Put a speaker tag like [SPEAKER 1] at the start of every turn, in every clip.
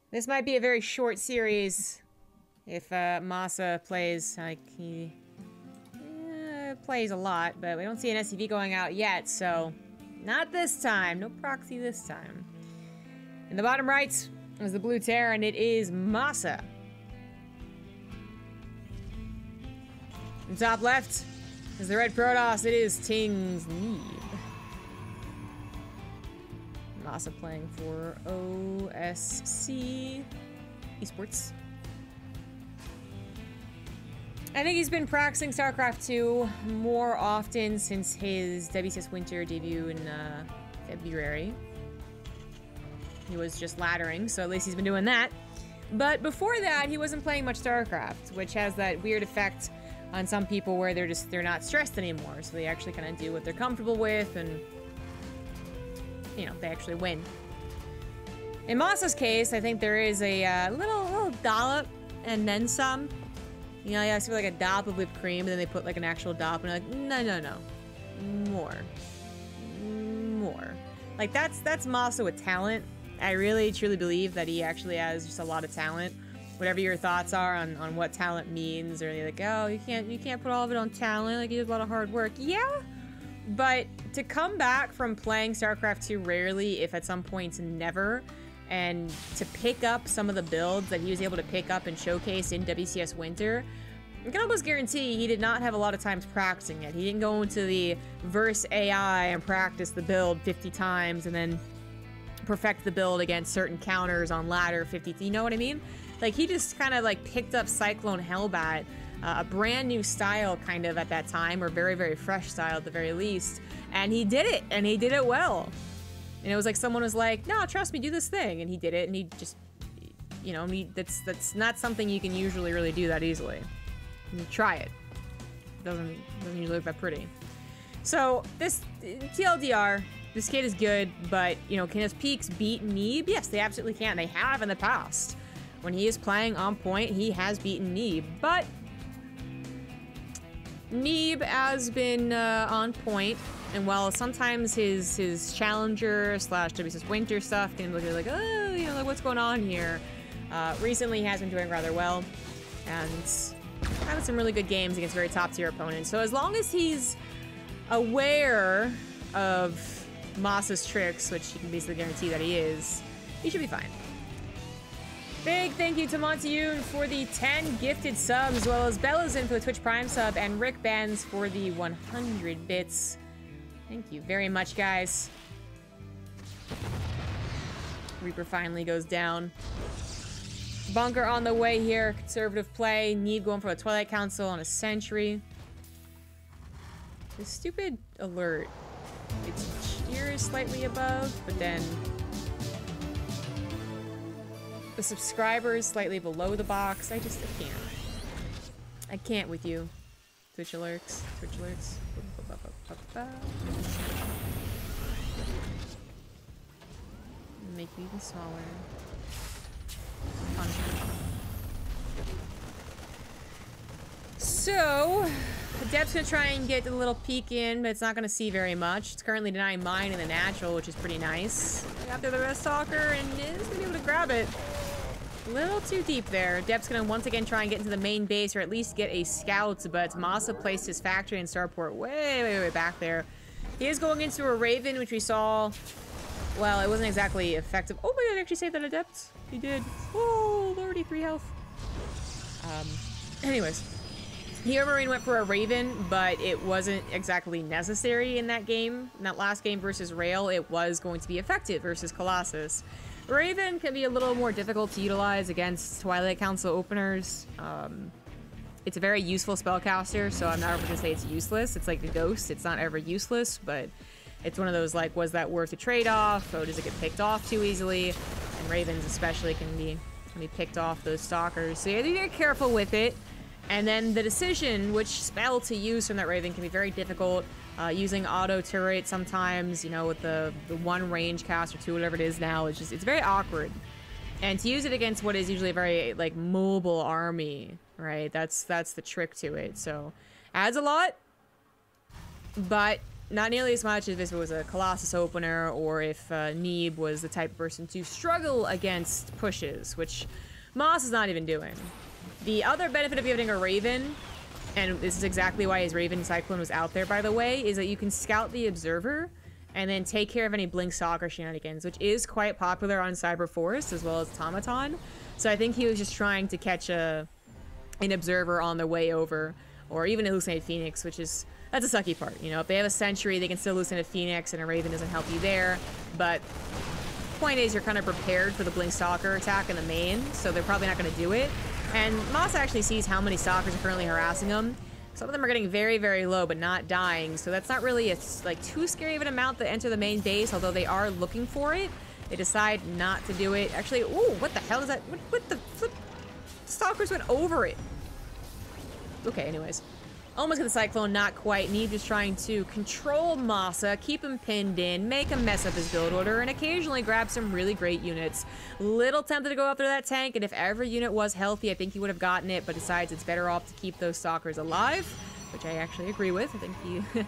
[SPEAKER 1] This might be a very short series if MaSa plays. Like, he plays a lot, but we don't see an SCV going out yet, so not this time. No proxy this time. In the bottom right is the blue tear, and it is MaSa. In the top left is the red Protoss. It is Ting's Neeb. MaSa playing for OSC Esports. I think he's been practicing StarCraft 2 more often since his WCS Winter debut in February. He was just laddering, so at least he's been doing that. But before that, he wasn't playing much StarCraft, which has that weird effect on some people where they're not stressed anymore, so they actually kind of do what they're comfortable with, and you know, they actually win. In MaSa's case, I think there is a little dollop and then some. You know, I see like a dollop of whipped cream, and then they put like an actual dollop, and they're like, no, more. Like that's MaSa with talent. I really truly believe that he actually has just a lot of talent. Whatever your thoughts are on what talent means, or you're like, oh, you can't put all of it on talent. Like, he does a lot of hard work. Yeah, but to come back from playing StarCraft 2 rarely, if at some points never, and to pick up some of the builds that he was able to pick up and showcase in WCS Winter, I can almost guarantee he did not have a lot of times practicing it. He didn't go into the verse AI and practice the build 50 times and then perfect the build against certain counters on ladder 50. You know what I mean? Like, he just kind of like picked up Cyclone Hellbat, a brand new style kind of at that time, or very, very fresh style at the very least. And he did it, and he did it well. And it was like someone was like, no, trust me, do this thing. And he did it, and he just, you know, that's not something you can usually really do that easily. You try it. It doesn't usually look that pretty. So this TLDR, this kid is good, but you know, can his peaks beat Neeb? Yes, they absolutely can. They have in the past. When he is playing on point, he has beaten Neeb, but Neeb has been on point, and while sometimes his challenger slash WCS Winter stuff can look like, oh, you know, like what's going on here? Recently, he has been doing rather well, and having some really good games against very top tier opponents. So as long as he's aware of MaSa's tricks, which you can basically guarantee that he is, he should be fine. Big thank you to Monteune for the 10 gifted subs, as well as Bella's in for the Twitch Prime sub, and Rick Benz for the 100 bits. Thank you very much, guys. Reaper finally goes down. Bunker on the way here. Conservative play. Neeb going for a Twilight Council on a Sentry. This stupid alert. Its cheer is slightly above, but then the subscriber is slightly below the box. I can't. I can't with you. Twitch alerts. Twitch alerts. Make you even smaller. So, Adept's gonna try and get a little peek in, but it's not gonna see very much. It's currently denying mine in the natural, which is pretty nice. After the rest talker, and is gonna be able to grab it. A little too deep there. Adept's gonna once again try and get into the main base, or at least get a scout, but MaSa placed his factory and starport way back there. He is going into a Raven, which we saw. Well, it wasn't exactly effective. Oh my god, I actually saved that Adept. He did. Oh, lordy, 3 health. Anyways. Hero Marine went for a Raven, but it wasn't exactly necessary in that game. In that last game versus Rail, it was going to be effective versus Colossus. Raven can be a little more difficult to utilize against Twilight Council openers. It's a very useful spellcaster, so I'm not ever gonna say it's useless. It's like a ghost. It's not ever useless, but it's one of those, like, was that worth a trade-off? Or does it get picked off too easily? And Ravens especially can be picked off, those stalkers. So you have to be very careful with it. And then the decision which spell to use from that Raven can be very difficult. Using auto turret sometimes, you know, with the one range cast or two, whatever it is now, it's very awkward. And to use it against what is usually a very, like, mobile army, right? That's the trick to it. So, adds a lot, but not nearly as much as if it was a Colossus opener or if Neeb was the type of person to struggle against pushes, which Moss is not even doing. The other benefit of giving a Raven, and this is exactly why his Raven Cyclone was out there, by the way, is that you can scout the Observer and then take care of any Blink Stalker shenanigans, which is quite popular on Cyber Forest as well as Automaton. So I think he was just trying to catch an Observer on their way over, or even a Hallucinated Phoenix, which is, that's a sucky part. You know, if they have a Sentry, they can still hallucinate a Phoenix, and a Raven doesn't help you there. But point is, you're kind of prepared for the Blink Stalker attack in the main, so they're probably not going to do it. And MaSa actually sees how many Stalkers are currently harassing him. Some of them are getting very, very low, but not dying. So that's not really like too scary of an amount to enter the main base, although they are looking for it. They decide not to do it. Actually, ooh, what the hell is that? What the flip? Stalkers went over it. Okay, anyways. Almost got the Cyclone, not quite. Neeb just trying to control MaSa, keep him pinned in, make him mess up his build order, and occasionally grab some really great units. Little tempted to go after that tank, and if every unit was healthy, I think he would have gotten it, but decides it's better off to keep those Stalkers alive, which I actually agree with. I think he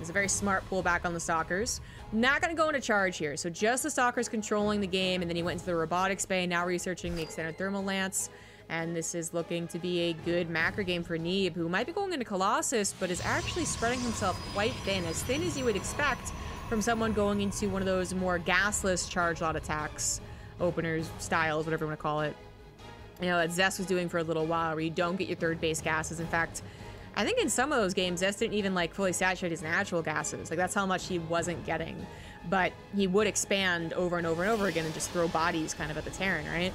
[SPEAKER 1] is a very smart pullback on the Stalkers. Not going to go into charge here, so just the Stalkers controlling the game, and then he went into the Robotics Bay, now researching the Extended Thermal Lance. And this is looking to be a good macro game for Neeb, who might be going into Colossus, but is actually spreading himself quite thin as you would expect from someone going into one of those more gasless charge lot attacks, openers, styles, whatever you want to call it. You know, that Zest was doing for a little while, where you don't get your third base gases. In fact, I think in some of those games, Zest didn't even like fully saturate his natural gases. Like, that's how much he wasn't getting. But he would expand over and over and over again and just throw bodies kind of at the Terran, right?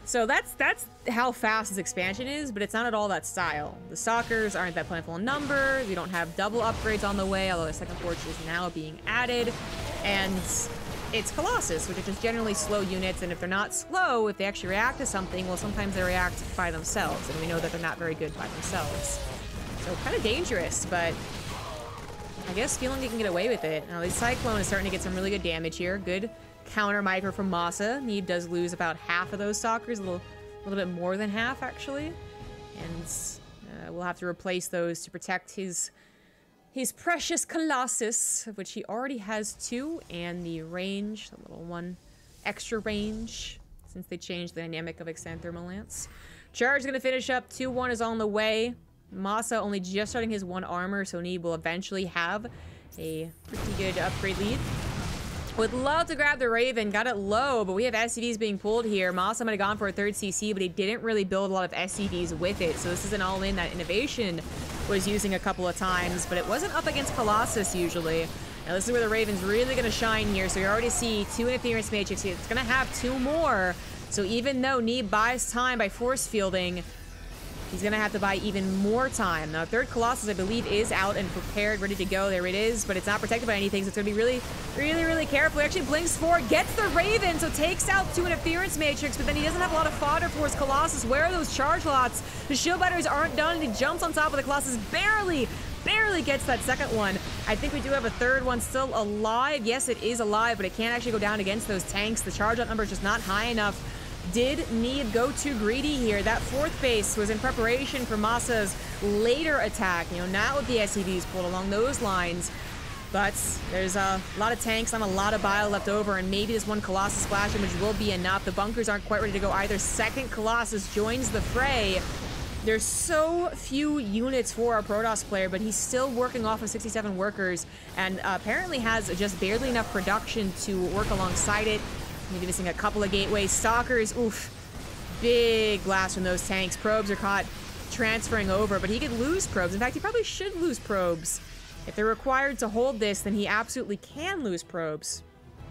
[SPEAKER 1] So that's how fast his expansion is, but it's not at all that style. The Stalkers aren't that plentiful in number. We don't have double upgrades on the way, although the second forge is now being added. And it's Colossus, which are just generally slow units, and if they're not slow, if they actually react to something, well, sometimes they react by themselves, and we know that they're not very good by themselves. So kind of dangerous, but I guess feeling they can get away with it. Now, the Cyclone is starting to get some really good damage here. Good counter micro from MaSa. Neeb does lose about half of those Stalkers, a little bit more than half, actually. And we'll have to replace those to protect his precious Colossus, of which he already has 2, and the range, the little one, extra range, since they changed the dynamic of Extended Thermal Lance. Charge is going to finish up. 2-1 is on the way. MaSa only just starting his 1 armor, so Neeb will eventually have a pretty good upgrade lead. Would love to grab the Raven, got it low, but we have SCVs being pulled here. MaSa might have gone for a 3rd CC, but he didn't really build a lot of SCVs with it, so this is an all-in that Innovation was using a couple of times, but it wasn't up against Colossus usually. Now this is where the Raven's really going to shine here, so you already see 2 Interference Matrix. It's going to have 2 more, so even though Neeb buys time by force fielding, he's going to have to buy even more time. Now, 3rd Colossus, I believe, is out and prepared, ready to go. There it is, but it's not protected by anything, so it's going to be really, really, really careful. He actually blinks forward, gets the Raven, so takes out 2 Interference Matrix, but then he doesn't have a lot of fodder for his Colossus. Where are those charge lots? The shield batteries aren't done, and he jumps on top of the Colossus, barely gets that second one. I think we do have a 3rd one still alive. Yes, it is alive, but it can't actually go down against those tanks. The charge lot number is just not high enough. Did Neeb go too greedy here? That 4th base was in preparation for MaSa's later attack. You know, not with the SCVs pulled along those lines. But there's a lot of tanks, not a lot of bile left over, and maybe this 1 Colossus splash damage will be enough. The bunkers aren't quite ready to go either. 2nd Colossus joins the fray. There's so few units for our Protoss player, but he's still working off of 67 workers, and apparently has just barely enough production to work alongside it. Maybe missing a couple of gateways. Stalkers, oof. Big blast from those tanks. Probes are caught transferring over, but he could lose probes. In fact, he probably should lose probes. If they're required to hold this, then he absolutely can lose probes.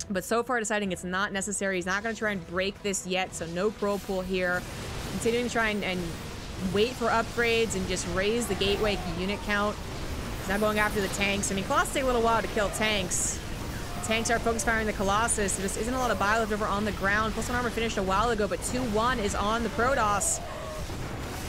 [SPEAKER 1] But so far deciding it's not necessary. He's not going to try and break this yet, so no probe pool here. Continuing to try and wait for upgrades and just raise the gateway unit count. He's not going after the tanks. I mean, Colossus take a little while to kill tanks. Tanks are focus firing the Colossus. There just isn't a lot of bile left over on the ground. +1 armor finished a while ago, but 2-1 is on the Protoss.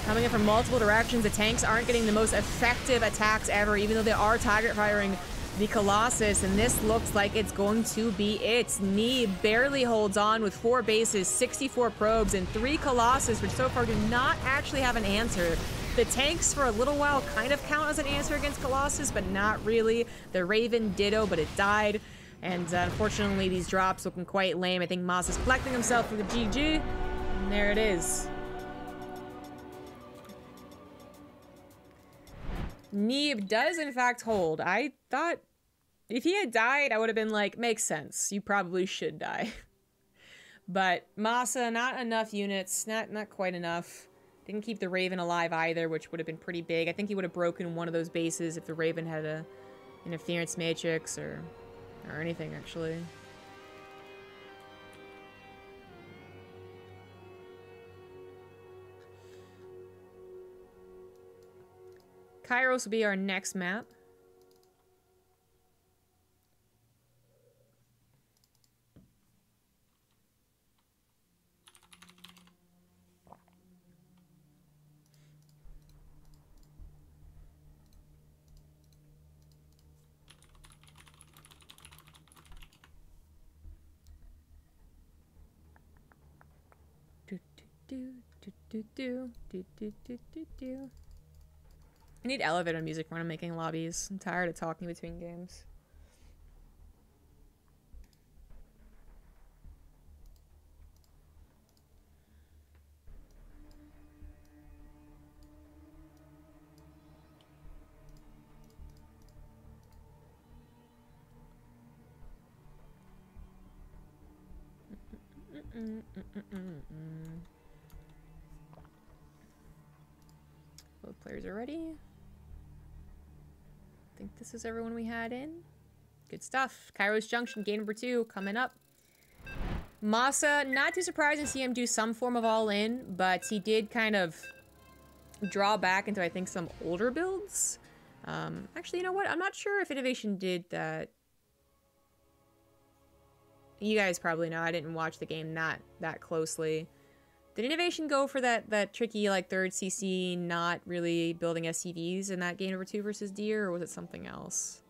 [SPEAKER 1] Coming in from multiple directions, the tanks aren't getting the most effective attacks ever, even though they are target firing the Colossus, and this looks like it's going to be it. Neeb barely holds on with 4 bases, 64 probes, and 3 Colossus, which so far do not actually have an answer. The tanks for a little while kind of count as an answer against Colossus, but not really. The Raven ditto, but it died. And unfortunately, these drops looking quite lame. I think MaSa's collecting himself for the GG. And there it is. Neeb does, in fact, hold. I thought if he had died, I would have been like, makes sense. You probably should die. But MaSa, not enough units. Not quite enough. Didn't keep the Raven alive either, which would have been pretty big. I think he would have broken one of those bases if the Raven had a interference matrix or anything, actually. Kairos will be our next map. I need elevator music when I'm making lobbies. I'm tired of talking between games. Both players are ready. I think this is everyone we had in. Good stuff. Kairos Junction, game number 2, coming up. MaSa, not too surprised to see him do some form of all-in, but he did kind of draw back into, I think, some older builds. Actually, you know what? I'm not sure if Innovation did that. You guys probably know. I didn't watch the game that closely. Did Innovation go for that tricky, like, 3rd CC, not really building SCVs in that game number 2 versus Deer, or was it something else?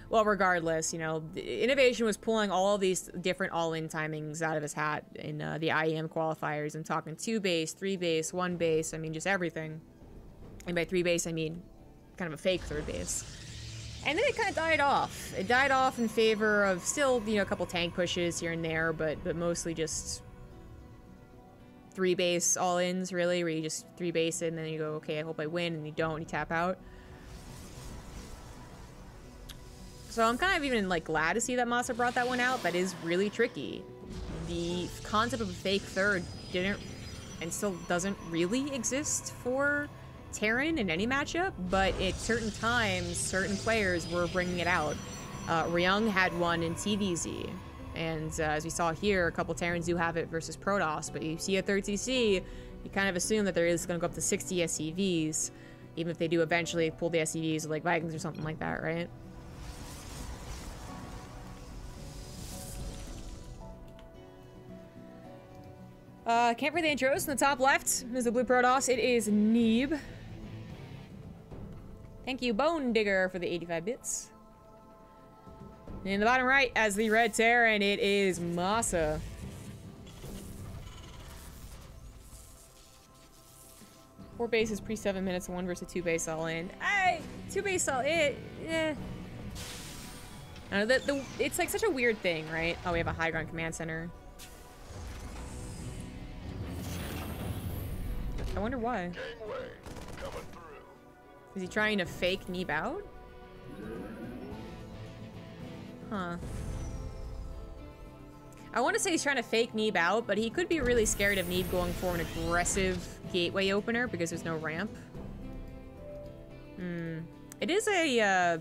[SPEAKER 1] Well, regardless, you know, Innovation was pulling all of these different all-in timings out of his hat in the IEM qualifiers. I'm talking 2 base, 3 base, 1 base, I mean, just everything. And by 3 base, I mean kind of a fake 3rd base. And then it kind of died off. It died off in favor of still, you know, a couple tank pushes here and there, but mostly just 3 base all-ins, really, where you just 3 base it and then you go, okay, I hope I win, and you don't, and you tap out. So I'm kind of even, like, glad to see that MaSa brought that one out. That is really tricky. The concept of a fake 3rd didn't, and still doesn't really exist for Terran in any matchup, but at certain times, certain players were bringing it out. Ryung had one in TVZ, and as we saw here, a couple Terrans do have it versus Protoss, but you see a 3rd CC, you kind of assume that there is going to go up to 60 SCVs, even if they do eventually pull the SCVs like Vikings or something like that, right? Can't read the intros. In the top left is the blue Protoss. It is Neeb. Thank you, Bone Digger, for the 85 bits. And in the bottom right, as the red Terran, it is MaSa. Four bases pre 7 minutes, 1 versus 2 base all in. Hey, 2 base all in. Eh. I don't know, it's like such a weird thing, right? Oh, we have a high ground command center. I wonder why. Is he trying to fake Neeb out? Huh. I want to say he's trying to fake Neeb out, but he could be really scared of Neeb going for an aggressive gateway opener because there's no ramp. It is a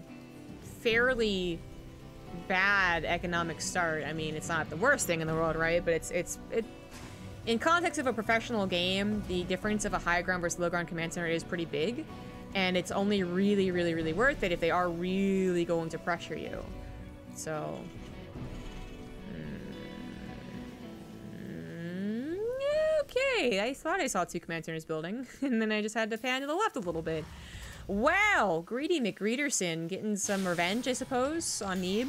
[SPEAKER 1] fairly bad economic start. I mean, it's not the worst thing in the world, right? But it's in context of a professional game, the difference of a high ground versus low ground command center is pretty big, and it's only really, really, really worth it if they are really going to pressure you. So, okay, I thought I saw 2 command centers building, and then I just had to pan to the left a little bit. Wow, Greedy McGreederson getting some revenge, I suppose, on Neeb.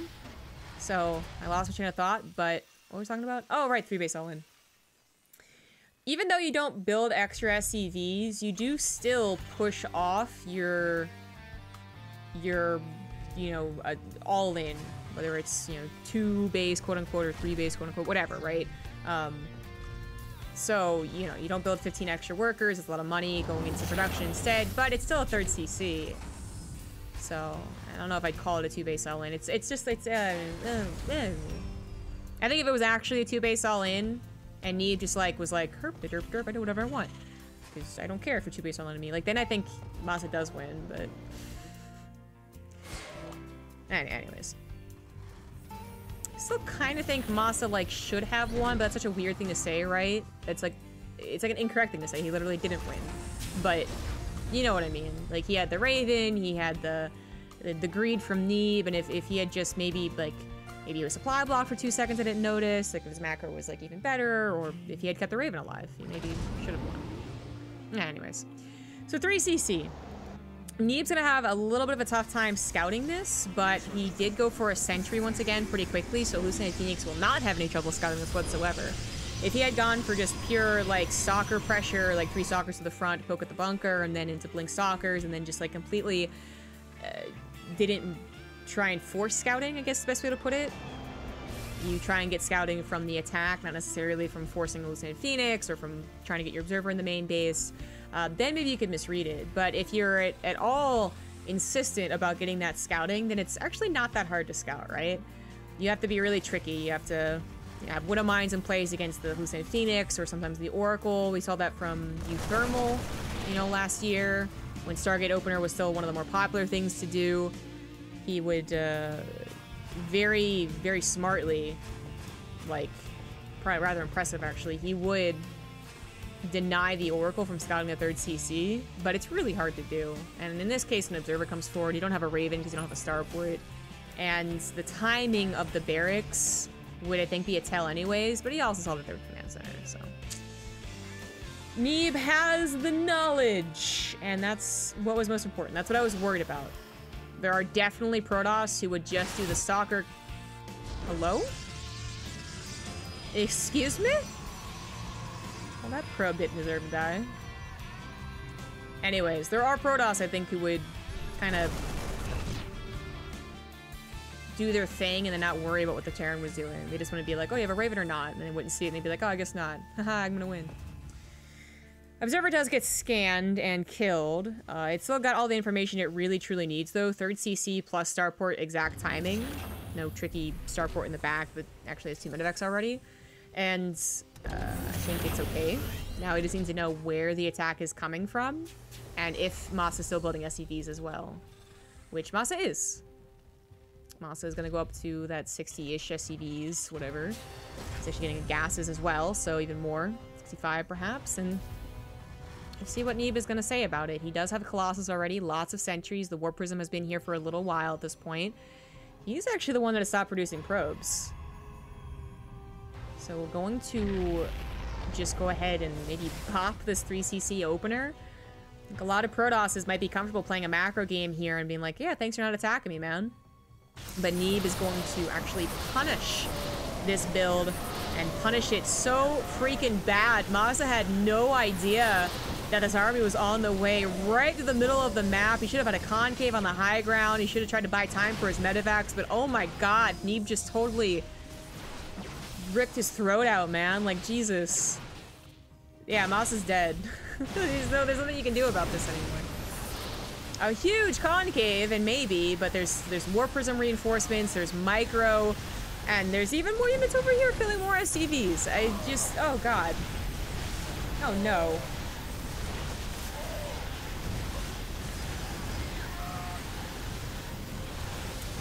[SPEAKER 1] So, I lost my train of thought, but what was I talking about? Oh, right, 3 base all-in. Even though you don't build extra SCVs, you do still push off your you know, all-in. Whether it's, you know, 2 base, quote-unquote, or 3 base, quote-unquote, whatever, right? So, you know, you don't build 15 extra workers. It's a lot of money going into production instead, but it's still a 3rd CC. So, I don't know if I'd call it a 2 base all-in. It's just, I think if it was actually a 2 base all-in, and Neeb just, like, was like, herp, derp, derp, I do whatever I want. Because I don't care if you're 2 base all-in to me. Like, then I think MaSa does win, but... Anyways. I still kind of think MaSa, like, should have won, but that's such a weird thing to say, right? It's like an incorrect thing to say. He literally didn't win. But, you know what I mean. Like, he had the Raven, he had the greed from Neeb, and if he had just maybe, like, maybe it was supply block for 2 seconds I didn't notice, like, if his macro was, like, even better, or if he had kept the Raven alive, he maybe should have won. Anyways. So 3CC. Neeb's gonna have a little bit of a tough time scouting this, but he did go for a sentry once again pretty quickly, so Hallucinated Phoenix will not have any trouble scouting this whatsoever. If he had gone for just pure, like, stalker pressure, like 3 stalkers to the front, poke at the bunker, and then into blink stalkers, and then just, like, completely didn't try and force scouting, I guess is the best way to put it. You try and get scouting from the attack, not necessarily from forcing Hallucinated Phoenix, or from trying to get your observer in the main base. Then maybe you could misread it. But if you're at all insistent about getting that scouting, then it's actually not that hard to scout, right? You have to be really tricky. You have to have Widow Mines in plays against the Hallucinated Phoenix, or sometimes the Oracle. We saw that from Thermal, you know, last year, when Stargate Opener was still one of the more popular things to do. He would very, very smartly, like, probably rather impressive actually, he would deny the Oracle from scouting the 3rd CC, but it's really hard to do. And in this case, an Observer comes forward. You don't have a Raven because you don't have a Starport. And the timing of the barracks would, I think, be a tell anyways, but he also saw the 3rd command center, so. Neeb has the knowledge, and that's what was most important. That's what I was worried about. There are definitely Protoss who would just do the Stalker. Hello? Excuse me? Well, that probe didn't deserve to die. Anyways, there are Protoss, I think, who would kind of do their thing and then not worry about what the Terran was doing. They just want to be like, oh, you have a Raven or not? And they wouldn't see it, and they'd be like, oh, I guess not. Haha, I'm gonna win. Observer does get scanned and killed. It's still got all the information it really, truly needs, though. 3rd CC plus Starport exact timing. No tricky Starport in the back, but actually has 2 medevacs already. And I think it's okay. Now he just needs to know where the attack is coming from, and if MaSa is still building SCVs as well. Which MaSa is. MaSa is going to go up to that 60-ish SCVs, whatever. He's actually getting gases as well, so even more. 65 perhaps, and we'll see what Neeb is going to say about it. He does have Colossus already, lots of sentries. The Warp Prism has been here for a little while at this point. He's actually the one that has stopped producing probes. So we're going to just go ahead and maybe pop this 3CC opener. I think a lot of Protosses might be comfortable playing a macro game here and being like, yeah, thanks for not attacking me, man. But Neeb is going to actually punish this build and punish it so freaking bad. MaSa had no idea that this army was on the way right to the middle of the map. He should have had a concave on the high ground. He should have tried to buy time for his medevacs, but oh my god, Neeb just totally ripped his throat out, man. Like, Jesus. Yeah, MaSa's dead. There's nothing you can do about this anymore. A huge concave, and maybe, but there's Warp Prism reinforcements, there's micro, and there's even more units over here killing more SCVs. I just, oh god. Oh no.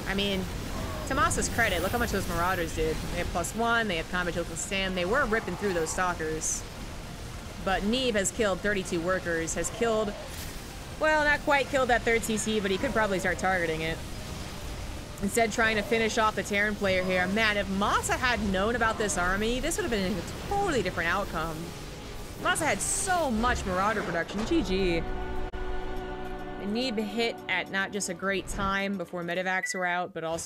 [SPEAKER 1] I mean, to MaSa's credit, look how much those Marauders did. They have +1, they have combat shield to stand. They were ripping through those Stalkers. But Neeb has killed 32 workers, has killed, well, not quite killed that 3rd CC, but he could probably start targeting it. Instead, trying to finish off the Terran player here. Man, if MaSa had known about this army, this would have been a totally different outcome. MaSa had so much Marauder production. GG. Neeb hit at not just a great time before medevacs were out, but also